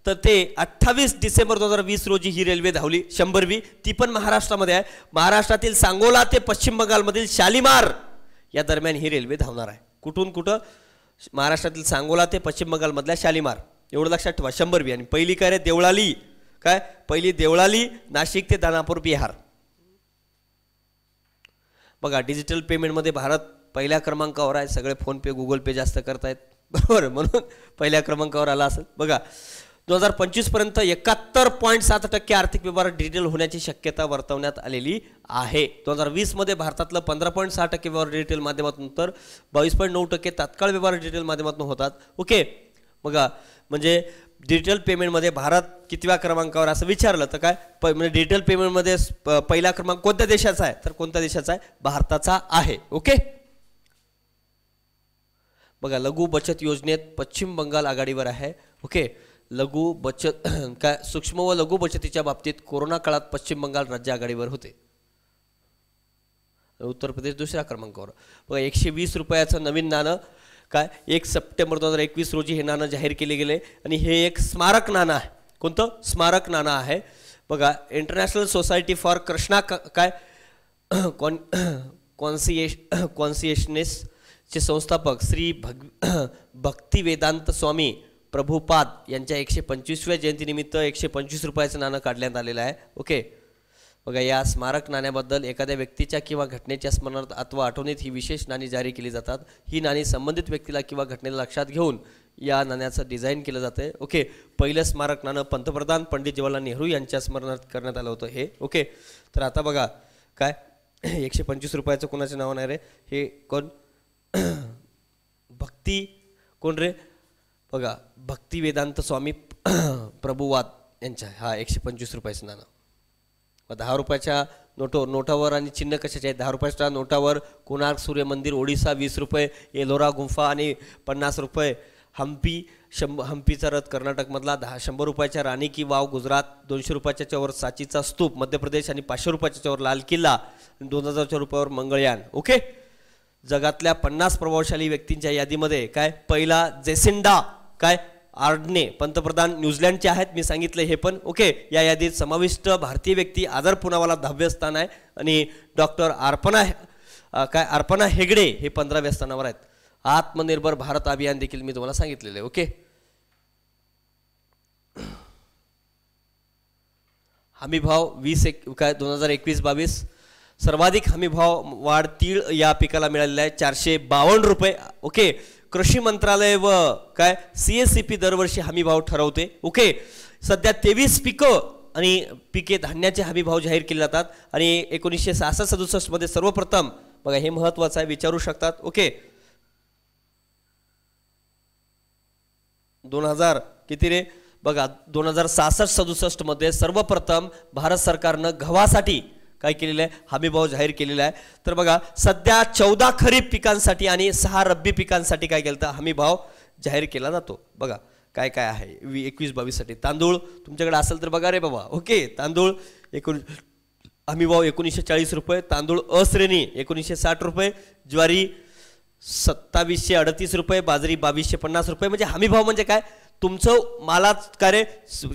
तर ते 28 डिसेंबर 2020 रोजी ही रेल्वे धावली 100वी. ती पण महाराष्ट्रामध्ये आहे. महाराष्ट्रातील सांगोला ते पश्चिम बंगालमधील शालिमार या दरम्यान ही रेल्वे धावणार आहे. कुठून कुठं, महाराष्ट्रातील सांगोला ते पश्चिम बंगालमधल्या शालिमार, एवढं लक्षात ठेवा 100वी. आणि पहिली काय रे, देवळाली, पहिली देवळाली नाशिक ते दानापूर बिहार. बघा, डिजिटल पेमेंटमध्ये भारत पहिल्या क्रमांकावर आहे. सगळे फोन पे गुगल पे जास्त करतायत, बरोबर, म्हणून पहिल्या क्रमांकावर आला असेल. बघा, 2025 पर्यंत 71.7% आर्थिक व्यवहार डिजिटल होण्याची शक्यता वर्तवण्यात आलेली आहे. 2020 मध्ये भारतातलं 15.6% व्यवहार डिजिटल माध्यमातून तर 22.9% तात्काळ व्यवहार डिजिटल माध्यमातून होतात. ओके, बघा, म्हणजे डिजिटल पेमेंटमध्ये भारत कितव्या क्रमांकावर असं विचारलं तर म्हणजे डिजिटल पेमेंटमध्ये पहिला क्रमांक कोणत्या देशाचा आहे तर कोणत्या देशाचा आहे, भारताचा आहे. ओके, बघा, लघु बचत योजनेत पश्चिम बंगाल आघाडीवर आहे. ओके, लघु बचत सूक्ष्म व लघु बचतीच्या बाबतीत कोरोना काळात पश्चिम बंगाल राज्य आघाडीवर होते. उत्तर प्रदेश दुसऱ्या क्रमांकावर. बघा, 120 रुपयाचं नवीन नाणं 1 सप्टेंबर 2021 रोजी हे नाणं जाहीर केले गेले आणि हे एक स्मारक नाणं आहे. कोणतं स्मारक नाणं आहे बघा, international society for Krishna consciousness चे संस्थापक श्री भक्तिवेदांत स्वामी प्रभुपाद यांच्या 125व्या जयंतीनिमित्त 125 रुपयाचं नाणं काढण्यात आलेलं आहे. ओके, बघा, या स्मारक नाण्याबद्दल एखाद्या व्यक्तीच्या किंवा घटनेच्या स्मरणार्थ अथवा आठवणीत ही विशेष नाणी जारी केली जातात. ही नाणी संबंधित व्यक्तीला किंवा घटनेला लक्षात घेऊन या नाण्याचं डिझाईन केलं जातं. ओके, पहिलं स्मारक नाणं पंतप्रधान पंडित जवाहरलाल नेहरू यांच्या स्मरणार्थ करण्यात आलं होतं हे. ओके, तर आता बघा 125 रुपयाचं कोणाच्या नावानं आहे रे, हे कोण, भक्ती कोण रे, बघा, भक्ती वेदांत स्वामी प्रभुवाद यांच्या हा 125 रुपयाचं नाणं. 10 रुपयाच्या नोटावर आणि चिन्ह कशाचे आहे, 10 रुपयाच्या नोटावर कोणार्क सूर्य मंदिर ओडिसा 20 रुपये, एलोरा गुंफा आणि 50 रुपये, हम्पीचा रथ कर्नाटकमधला, 100 रुपयाच्या राणी की वाव गुजरात, 200 रुपयाच्या वर सांचीचा स्तूप मध्य प्रदेश आणि 500 रुपयाच्या वर लाल किल्ला, 2000 रुपयावर मंगळयान. ओके, जगातल्या 50 प्रभावशाली व्यक्तींच्या यादीमध्ये पहिला जेसिंडा आर्डने पंतप्रधान न्यूझीलंडचे आहेत, मी सांगितलं हे पण. ओके, या यादीत समाविष्ट भारतीय व्यक्ती आदर पुनावाला 10व्या स्थान आहे आणि डॉक्टर अर्पणा हेगडे हे 15व्या स्थानावर आहेत. आत्मनिर्भर भारत अभियान देखील मी तुम्हाला सांगितलेलं आहे. ओके, हमीभाव 2021-22 सर्वाधिक हमीभाव वाढ तीळ या पिकाला मिळालेला आहे 452 रुपये. ओके, कृषी मंत्रालय व CSCP दरवर्षी हमीभाव ठरवते. ओके, सध्या 23 पिके धान्याचे हमीभाव जाहीर केले जातात आणि 1966-67 मध्ये सर्वप्रथम बघा, हे महत्वाचं आहे, विचारू शकतात. ओके, 2000 किती रे बघा, 2066-67 मध्ये सर्वप्रथम भारत सरकारनं गव्हासाठी काय केलेलं आहे, हमीभाव जाहीर केलेला आहे. तर बघा, सध्या 14 खरीप पिकांसाठी आणि 6 रब्बी पिकांसाठी काय केलं तर हमीभाव जाहीर केला जातो. बघा काय काय आहे 21-22 साठी. तांदूळ तुमच्याकडे असेल तर बघा रे बाबा. ओके, तांदूळ हमीभाव 1940 रुपये, तांदूळ अ श्रेणी 1960 रुपये, ज्वारी 2738 रुपये, बाजरी 2250 रुपये. म्हणजे हमीभाव म्हणजे काय, तुमचं मालात काय रे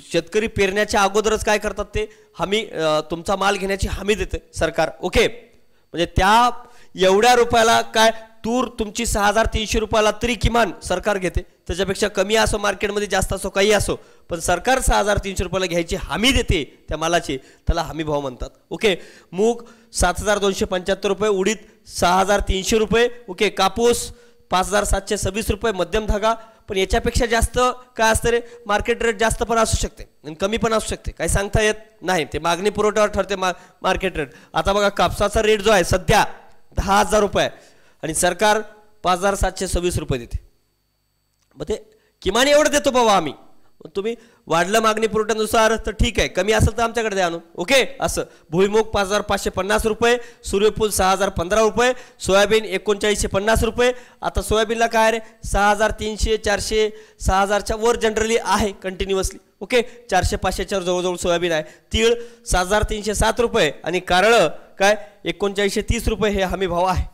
शेतकरी पेरण्याच्या अगोदरच काय करतात ते हमी तुमचा माल घेण्याची हमी देते सरकार. ओके, म्हणजे त्या एवढ्या रुपयाला काय तूर तुमची 6,300 रुपयाला तरी किमान सरकार घेते, त्याच्यापेक्षा कमी असो मार्केटमध्ये जास्त असो काही असो, पण सरकार 6,300 रुपयाला घ्यायची हमी देते त्या मालाची, त्याला हमी भाव म्हणतात. ओके, मूग 7,275 रुपये, उडीद 6,300 रुपये, ओके, कापूस 5,726 रुपये मध्यम धागा. पण याच्यापेक्षा जास्त काय असतं रे मार्केट रेट जास्त पण असू शकते आणि कमी पण असू शकते, काही सांगता येत नाही, ते मागणी पुरवठ्यावर ठरते मार्केट रेट. आता बघा कापसाचा रेट जो आहे सध्या 10,000 रुपये आणि सरकार 5,726 रुपये देते. मग ते किमान एवढं देतो बाबा आम्ही, तुम्ही वाढलं मागणी पुरवठ्यानुसार तर ठीक आहे, कमी असेल तर आमच्याकडे द्या आणून. ओके, असं. भुईमुग 5,550 रुपये, सूर्यफूल 6,015 रुपये, सोयाबीन 3,950 रुपये. आता सोयाबीनला काय रे 6,300 400 6,000च्या वर जनरली आहे कंटिन्युअसली. ओके, 400-500च्या जवळजवळ सोयाबीन आहे. तीळ 7,307 रुपये आणि कारळं काय 3,930 रुपये हे हमी भाव आहे.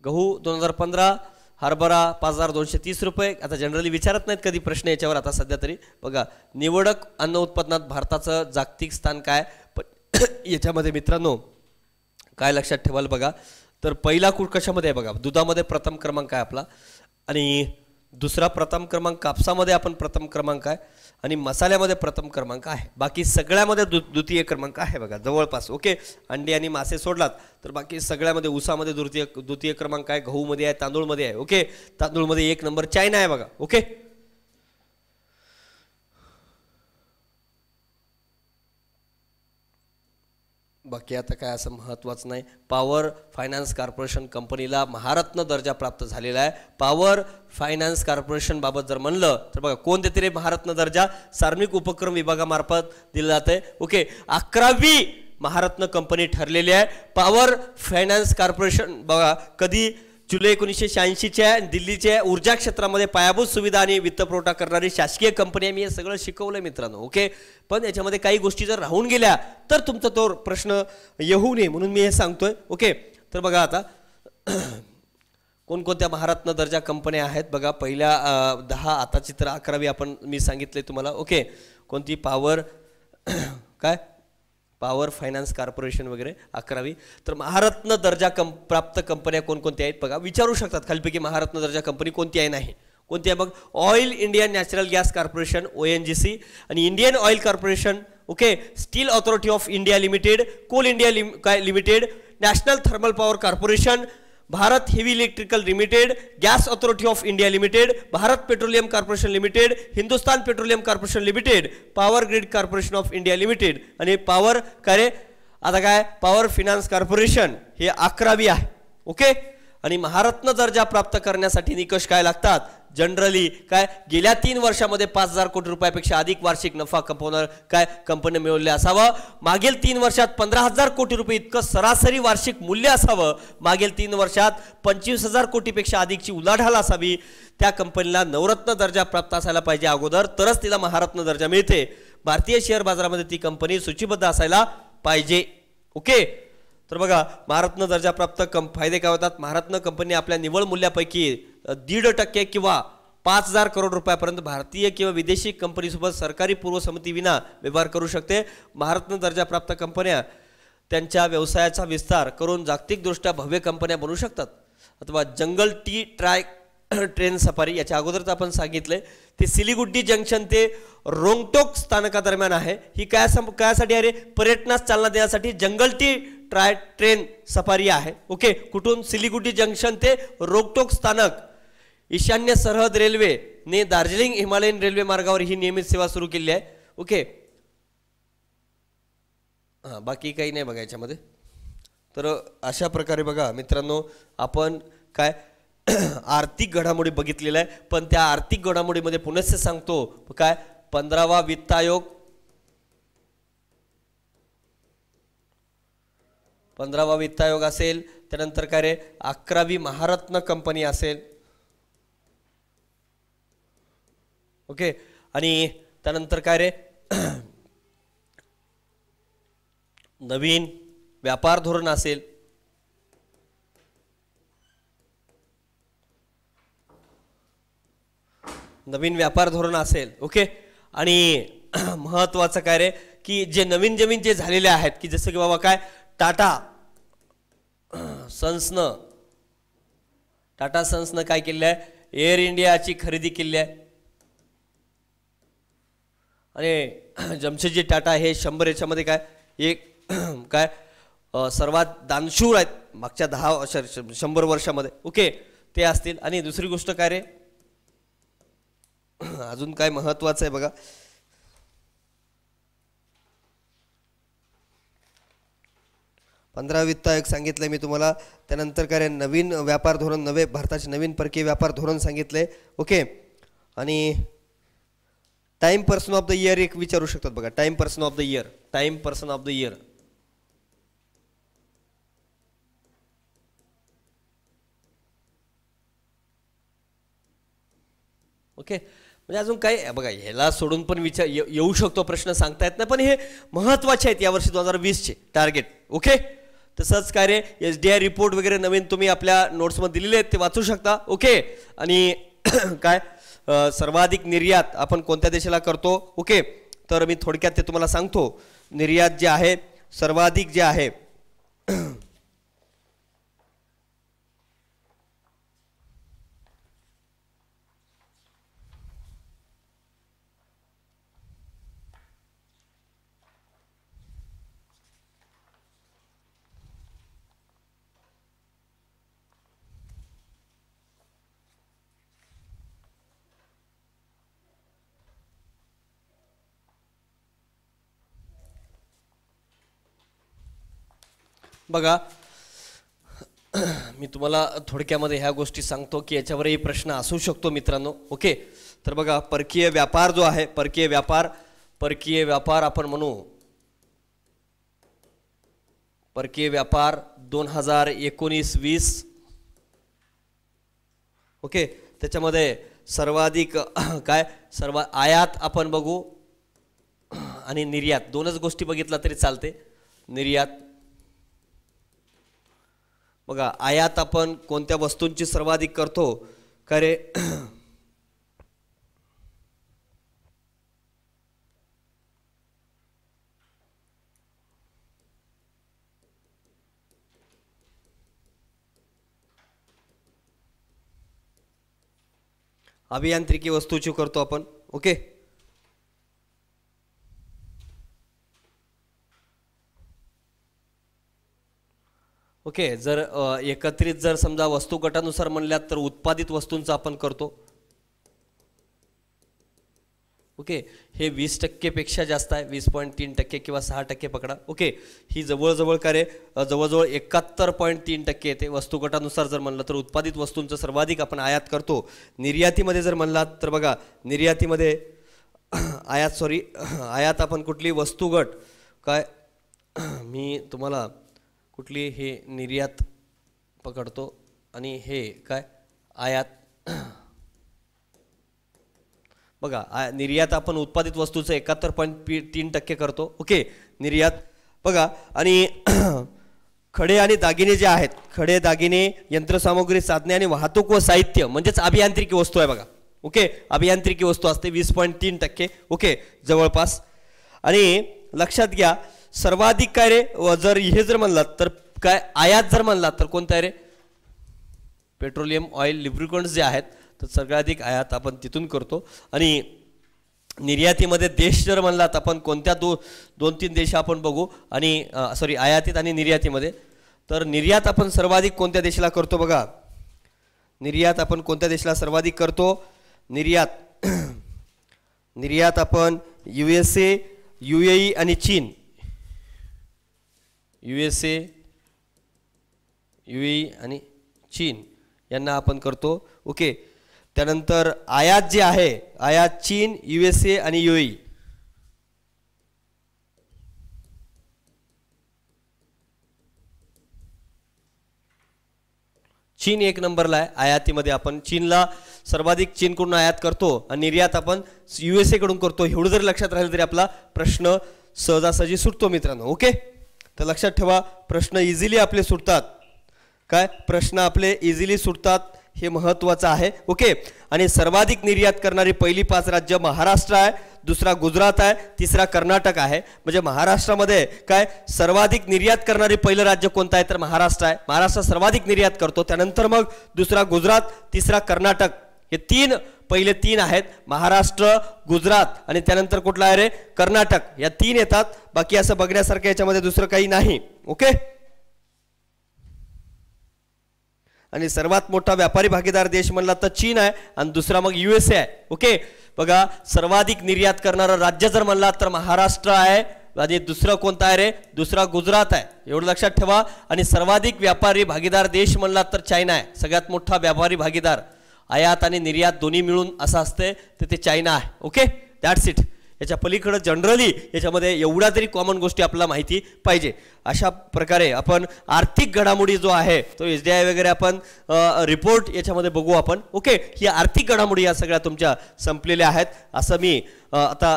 गहू 2,015, हरभरा 5,230 रुपये. आता जनरली विचारत नाहीत कधी प्रश्न याच्यावर, आता सध्या तरी बघा निवडक अन्न उत्पादनात भारताचं जागतिक स्थान काय, पण याच्यामध्ये मित्रांनो काय लक्षात ठेवाल बघा, तर पहिला कशामध्ये आहे बघा, दुधामध्ये प्रथम क्रमांक आहे आपला, आणि दुसरा प्रथम क्रमांक कापसामध्ये आपण प्रथम क्रमांक आहे, आणि मसाल्यामध्ये प्रथम क्रमांक आहे. बाकी सगळ्यामध्ये द्वितीय क्रमांक आहे बघा जवळपास. ओके, अंडी आणि मासे सोडलात तर बाकी सगळ्यामध्ये ऊसामध्ये द्वितीय क्रमांक आहे, गहूमध्ये आहे, तांदूळमध्ये आहे. ओके, तांदूळमध्ये 1 नंबर चायना आहे बघा. ओके, बाकी आता काय असं महत्त्वाचं नाही. पॉवर फायनान्स कॉर्पोरेशन कंपनीला महारत्न दर्जा प्राप्त झालेला आहे. पॉवर फायनान्स कॉर्पोरेशन बाबत जर म्हणलं तर बघा कोण देते रे महारत्न दर्जा, सार्वजनिक उपक्रम विभागामार्फत दिलं जाते. ओके, 11वी महारत्न कंपनी ठरलेली आहे पॉवर फायनान्स कॉर्पोरेशन. बघा कधी जुलै 1986च्या दिल्लीच्या ऊर्जा क्षेत्रामध्ये पायाभूत सुविधा आणि वित्तपुरवठा करणारी शासकीय कंपनी आहे. मी हे सगळं शिकवलंय मित्रांनो. ओके, पण याच्यामध्ये काही गोष्टी जर राहून गेल्या तर तुमचा तो प्रश्न येऊ नये म्हणून मी हे सांगतोय. ओके, तर बघा आता कोणकोणत्या महारत्न दर्जा कंपन्या आहेत बघा. पहिल्या 10, आताची तर 11वी आपण मी सांगितले तुम्हाला. ओके, कोणती पॉवर काय पॉवर फायनान्स कॉर्पोरेशन वगैरे 11वी. तर महारत्न दर्जा प्राप्त कंपन्या कोणकोणत्या आहेत बघा, विचारू शकतात खालपैकी महारत्न दर्जा कंपनी कोणती आहे नाही. कोणती आहे बघ, oil India natural gas corporation ONGC आणि Indian oil corporation. Okay, steel authority of India limited, coal India limited, national thermal power corporation, Bharat heavy electrical limited, gas authority of India limited, Bharat petroleum corporation limited, Hindustan petroleum corporation limited, power grid corporation of India limited आणि पॉवर काय रे आता काय पॉवर फायनान्स कॉर्पोरेशन हे 11वी आहे. ओके, आणि महारत्न दर्जा प्राप्त करण्यासाठी निकष काय लागतात जनरली काय, गेल्या 3 वर्षामध्ये 5,000 कोटी रुपयापेक्षा अधिक वार्षिक नफा कमवणार काय कंपनी मिळवले असावं, मागील 3 वर्षात 15,000 कोटी रुपये इतकं सरासरी वार्षिक मूल्य असावं, मागील 3 वर्षात 25,000 कोटीपेक्षा अधिकची उलाढाल असावी, त्या कंपनीला नवरत्न दर्जा प्राप्त असायला पाहिजे अगोदर, तरच तिला महारत्न दर्जा मिळते. भारतीय शेअर बाजारामध्ये ती कंपनी सूचीबद्ध असायला पाहिजे. ओके, तर बघा महारत्न दर्जा प्राप्त फायदे काय होतात. महारत्न कंपनी आपल्या निव्वळ मूल्यापैकी 1.5% किंवा 5,000 करोड रुपयापर्यंत भारतीय किंवा विदेशी कंपनीसोबत सरकारी पूर्वसंमती विना व्यवहार करू शकते. महारत्न दर्जा प्राप्त कंपन्या त्यांच्या व्यवसायाचा विस्तार करून जागतिकदृष्ट्या भव्य कंपन्या बनू शकतात. अथवा जंगल टी ट्रेन सफारी याच्या अगोदरच आपण सांगितले, ते सिलिगुड्डी जंक्शन ते रोंगटोक स्थानकादरम्यान आहे. ही कायसाठी आहे रे, पर्यटनास चालना देण्यासाठी जंगल टी ट्रेन सफारी आहे. ओके, कुठून सिलिगुड्डी जंक्शन ते रोंगटोक स्थानक. ईशान्य सरहद रेल्वे ने दार्जिलिंग हिमालयन रेल्वे मार्गावर ही नियमित सेवा सुरू केली आहे. ओके, हां बाकी काही नाही बघा याच्यामध्ये. तर अशा प्रकारे बघा मित्रांनो आपण काय आर्थिक घडामोडी बघितलेल्या आहे. पण त्या आर्थिक घडामोडीमध्ये पुनश्च सांगतो काय 15वा वित्त आयोग, 15वा वित्त आयोग असेल, त्यानंतर काय रे 11वी महारत्न कंपनी असेल. ओके, आणि त्यानंतर काय रे नवीन व्यापार धोरण असेल. नवीन व्यापार धोरण असेल. ओके. आणि महत्वाचं काय रे की जे नवीन जे झालेले आहेत की जसं की बाबा काय टाटा सन्सनं काय केलेलं आहे, एअर इंडियाची खरेदी केली आहे. आणि जमशेदजी टाटा हे 100 याच्यामध्ये काय एक काय सर्वात दानशूर आहेत मागच्या 100 वर्षामध्ये. ओके. ते असतील. आणि दुसरी गोष्ट काय रे अजून काय महत्वाचं आहे बघा, 15 वित्त आयोग सांगितलंय मी तुम्हाला. त्यानंतर काय नवीन व्यापार धोरण, नवे भारताचे नवीन परकीय व्यापार धोरण सांगितलंय. ओके. आणि time person of the year एक विचारू शकतात बघा, time person of the year. Okay. म्हणजे अजून काय बघा, ह्याला सोडून पण येऊ शकतो प्रश्न, सांगता येत नाही, पण हे महत्वाचे आहेत यावर्षी 2020चे टार्गेट. ओके. तसंच काय रे SDI रिपोर्ट वगैरे नवीन तुम्ही आपल्या नोट्समध्ये दिलेले आहेत ते वाचू शकता. ओके. आणि काय सर्वाधिक निर्यात आपण कोणत्या देशाला करतो. ओके. तर मी थोडक्यात ते तुम्हाला सांगतो. निर्यात जे आहे सर्वाधिक जे आहे बघा, मी तुम्हाला थोडक्यामध्ये ह्या गोष्टी सांगतो की याच्यावरही प्रश्न असू शकतो मित्रांनो. ओके. तर बघा परकीय व्यापार जो आहे, परकीय व्यापार आपण म्हणू परकीय व्यापार 2019-20. ओके. त्याच्यामध्ये सर्वाधिक काय आयात आपण बघू आणि निर्यात, दोनच गोष्टी बघितला तरी चालते. निर्यात बघा, आयात आपण कोणत्या वस्तूंची सर्वाधिक करतो का रे अभियांत्रिकी वस्तूची करतो आपण. ओके. ओके. जर एकत्रित जर समजा वस्तू गटानुसार म्हणल्यात तर उत्पादित वस्तूंचा आपण करतो. ओके. हे 20% पेक्षा जास्त आहे, 20.3% किंवा 6% पकडा. ओके. ही जवळजवळ काय रे जवळजवळ 71.3% येते. वस्तू गटानुसार जर म्हणलं तर उत्पादित वस्तूंचं सर्वाधिक आपण आयात करतो. निर्यातीमध्ये जर म्हणलात तर बघा, निर्यातीमध्ये आयात आपण कुठली वस्तूगट काय मी तुम्हाला कुठली हे निर्यात पकडतो आणि हे काय आयात. बघा निर्यात आपण उत्पादित वस्तूचं 71.3% करतो. ओके. निर्यात बघा. आणि खडे आणि दागिने जे आहेत, खडे दागिने यंत्रसामुग्री साधने आणि वाहतूक व साहित्य म्हणजेच अभियांत्रिकी वस्तू आहे बघा. ओके. अभियांत्रिकी वस्तू असते 20.3%. ओके. जवळपास. आणि लक्षात घ्या सर्वाधिक काय रे जर हे जर म्हणलात तर काय आयात जर म्हणलात तर कोणतं आहे रे पेट्रोलियम ऑइल लिब्रिकंट्स जे आहेत तर सर्वाधिक आयात आपण तिथून करतो. आणि निर्यातीमध्ये देश जर म्हणलात आपण कोणत्या 2-3 देश आपण बघू. आणि आयातीत आणि निर्यातीमध्ये तर निर्यात आपण सर्वाधिक कोणत्या देशाला करतो बघा. निर्यात आपण कोणत्या देशाला सर्वाधिक करतो. निर्यात आपण USA, UAE आणि चीन. USA, UAE आणि चीन यांना आपण करतो. ओके. त्यानंतर आयात जे आहे आयात चीन, USA आणि UAE. चीन 1 नंबरला आहे आयातीमध्ये. आपण चीनला सर्वाधिक चीनकडून आयात करतो आणि निर्यात आपण USA कडून करतो. एवढं जरी लक्षात राहिलं तरी आपला प्रश्न सहजासहजी सुटतो मित्रांनो. ओके. तर लक्षात ठेवा प्रश्न इझिली आपले सुटतात. काय प्रश्न आपले इझिली सुटतात हे महत्त्वाचं आहे. ओके. आणि सर्वाधिक निर्यात करणारी पहिली 5 राज्य महाराष्ट्र आहे, दुसरा गुजरात आहे, तिसरा कर्नाटक आहे. म्हणजे महाराष्ट्रामध्ये काय सर्वाधिक निर्यात करणारी पहिलं राज्य कोणतं आहे तर महाराष्ट्र आहे. महाराष्ट्र सर्वाधिक निर्यात करतो. त्यानंतर मग दुसरा गुजरात, तिसरा कर्नाटक. हे पहिले तीन आहेत. महाराष्ट्र, गुजरात आणि त्यानंतर कुठला आहे रे कर्नाटक. या 3 येतात. बाकी असं बघण्यासारखं याच्यामध्ये दुसरं काही नाही. ओके. आणि सर्वात मोठा व्यापारी भागीदार देश म्हणला तर चीन आहे आणि दुसरा मग USA आहे. ओके. बघा सर्वाधिक निर्यात करणारं राज्य जर म्हणला तर महाराष्ट्र आहे आणि दुसरं कोणतं आहे रे दुसरा गुजरात आहे. एवढं लक्षात ठेवा. आणि सर्वाधिक व्यापारी भागीदार देश म्हणला तर चायना आहे. सगळ्यात मोठा व्यापारी भागीदार आयात आणि निर्यात दोन्ही मिळून असं असते तर ते चायना आहे. ओके. That's it. याच्या पलीकडे जनरली याच्यामध्ये एवढ्या तरी कॉमन गोष्टी आपल्याला माहिती पाहिजे. अशा प्रकारे आपण आर्थिक घडामोडी जो आहे तो SDI वगैरे आपण रिपोर्ट याच्यामध्ये बघू आपण. ओके. ही आर्थिक घडामोडी या सगळ्या तुमच्या संपलेल्या आहेत असं मी आता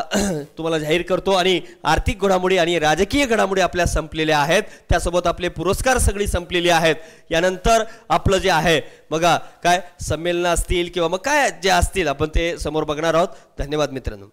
तुम्हाला जाहीर करतो. आणि आर्थिक घडामोडी आणि राजकीय घडामोडी आपल्या संपलेल्या आहेत. त्यासोबत आपले पुरस्कार सगळी संपलेली आहेत. यानंतर आपलं जे आहे बघा काय संमेलनं असतील किंवा मग काय जे असतील आपण ते समोर बघणार आहोत. धन्यवाद मित्रांनो.